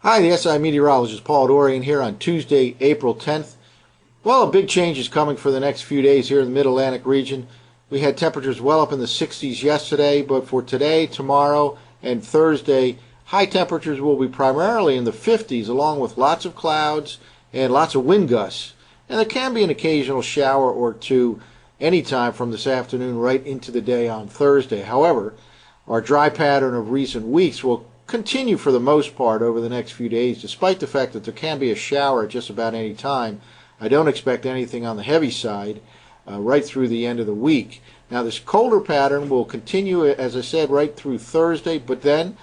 Hi, the SI meteorologist Paul Dorian here on Tuesday, April 10th. Well, a big change is coming for the next few days here in the Mid-Atlantic region. We had temperatures well up in the 60s yesterday, but for today, tomorrow, and Thursday, high temperatures will be primarily in the 50s, along with lots of clouds and lots of wind gusts. And there can be an occasional shower or two anytime from this afternoon right into the day on Thursday. However, our dry pattern of recent weeks will continue for the most part over the next few days, despite the fact that there can be a shower at just about any time. I don't expect anything on the heavy side right through the end of the week. Now, this colder pattern will continue, as I said, right through Thursday, but then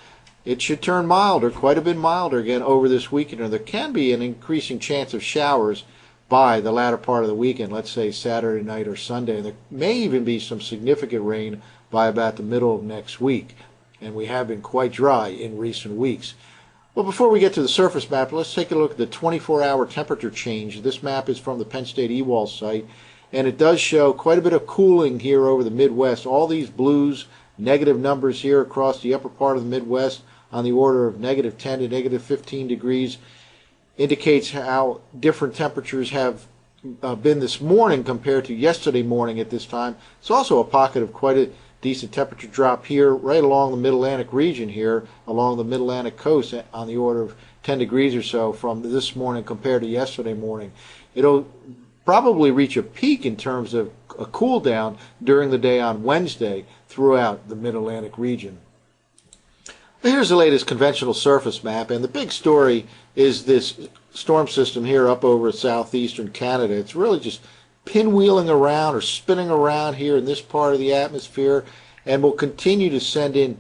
it should turn milder, quite a bit milder again over this weekend, and there can be an increasing chance of showers by the latter part of the weekend, let's say Saturday night or Sunday. There may even be some significant rain by about the middle of next week, and we have been quite dry in recent weeks. Well, before we get to the surface map, let's take a look at the 24-hour temperature change. This map is from the Penn State EWOL site, and it does show quite a bit of cooling here over the Midwest. All these blues, negative numbers here across the upper part of the Midwest on the order of negative 10 to negative 15 degrees indicates how different temperatures have been this morning compared to yesterday morning at this time. It's also a pocket of quite a decent temperature drop here right along the Mid-Atlantic region here, along the Mid-Atlantic coast on the order of 10 degrees or so from this morning compared to yesterday morning. It'll probably reach a peak in terms of a cool down during the day on Wednesday throughout the Mid-Atlantic region. Here's the latest conventional surface map, and the big story is this storm system here up over southeastern Canada. It's really just pinwheeling around or spinning around here in this part of the atmosphere, and will continue to send in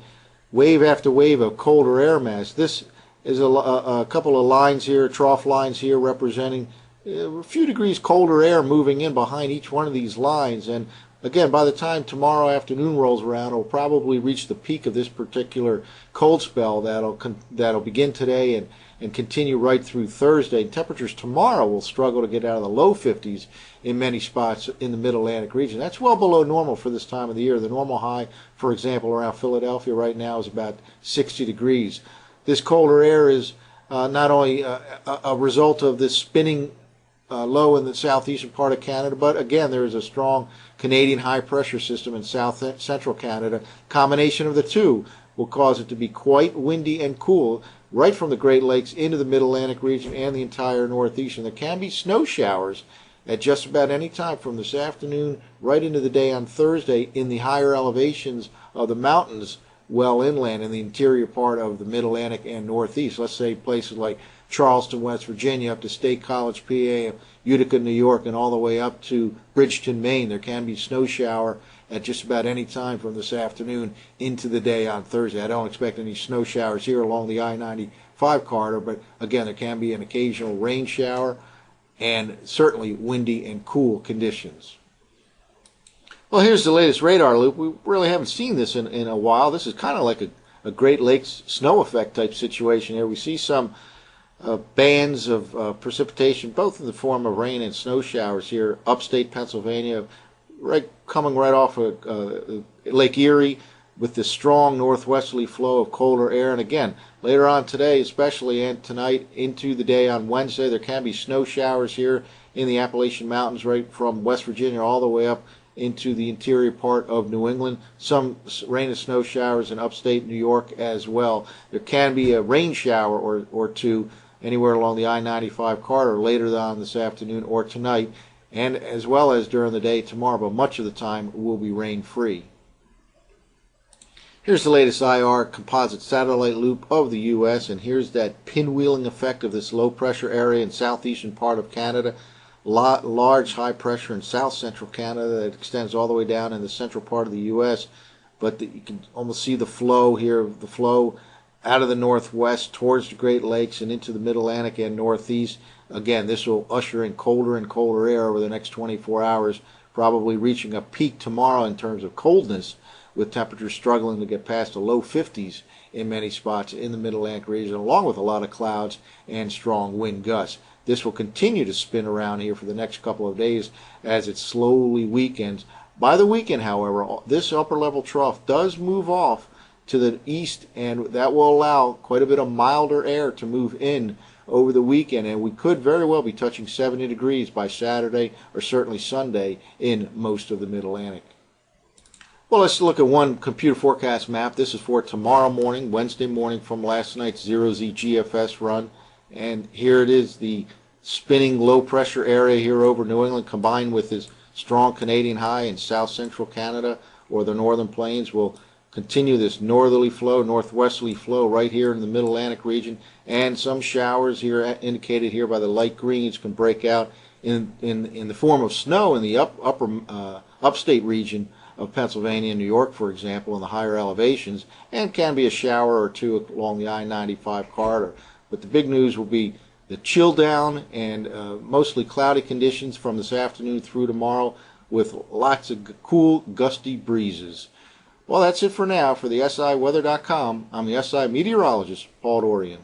wave after wave of colder air mass. This is a couple of lines here, trough lines here, representing a few degrees colder air moving in behind each one of these lines. And again, by the time tomorrow afternoon rolls around, it'll probably reach the peak of this particular cold spell that'll begin today and continue right through Thursday. Temperatures tomorrow will struggle to get out of the low 50s in many spots in the Mid-Atlantic region. That's well below normal for this time of the year. The normal high, for example, around Philadelphia right now is about 60 degrees. This colder air is not only a result of this spinning low in the southeastern part of Canada, but again, there is a strong Canadian high pressure system in south central Canada. Combination of the two will cause it to be quite windy and cool right from the Great Lakes into the Mid-Atlantic region and the entire Northeast. And there can be snow showers at just about any time from this afternoon right into the day on Thursday in the higher elevations of the mountains well inland in the interior part of the Mid-Atlantic and Northeast. Let's say places like Charleston, West Virginia, up to State College, PA, Utica, New York, and all the way up to Bridgeton, Maine. There can be snow shower at just about any time from this afternoon into the day on Thursday. I don't expect any snow showers here along the I-95 corridor, but again, there can be an occasional rain shower and certainly windy and cool conditions. Well, here's the latest radar loop. We really haven't seen this in a while. This is kind of like a Great Lakes snow effect type situation here. We see some bands of precipitation, both in the form of rain and snow showers here, upstate Pennsylvania, coming right off of Lake Erie with this strong northwesterly flow of colder air. And again, later on today, especially and tonight into the day on Wednesday, there can be snow showers here in the Appalachian Mountains right from West Virginia all the way up into the interior part of New England. Some rain and snow showers in upstate New York as well. There can be a rain shower or two anywhere along the I-95 corridor later on this afternoon or tonight, and as well as during the day tomorrow, but much of the time will be rain-free. Here's the latest IR composite satellite loop of the U.S., and here's that pinwheeling effect of this low-pressure area in southeastern part of Canada. Large high pressure in south central Canada that extends all the way down in the central part of the U.S., but you can almost see the flow here, the flow out of the northwest towards the Great Lakes and into the Mid-Atlantic and Northeast. Again, this will usher in colder and colder air over the next 24 hours, probably reaching a peak tomorrow in terms of coldness, with temperatures struggling to get past the low 50s in many spots in the Mid-Atlantic region, along with a lot of clouds and strong wind gusts. This will continue to spin around here for the next couple of days as it slowly weakens. By the weekend, however, this upper level trough does move off to the east, and that will allow quite a bit of milder air to move in over the weekend, and we could very well be touching 70 degrees by Saturday or certainly Sunday in most of the Mid-Atlantic. Well, let's look at one computer forecast map. This is for tomorrow morning, Wednesday morning, from last night's 0Z GFS run. And here it is, the spinning low pressure area here over New England, combined with this strong Canadian high in south central Canada or the northern plains, will continue this northerly flow, northwesterly flow right here in the Mid-Atlantic region. And some showers here indicated here by the light greens can break out in the form of snow in the upstate region of Pennsylvania and New York, for example, in the higher elevations, and can be a shower or two along the I-95 corridor. But the big news will be the chill down and mostly cloudy conditions from this afternoon through tomorrow, with lots of cool, gusty breezes. Well, that's it for now. For the SIweather.com, I'm the SI meteorologist, Paul Dorian.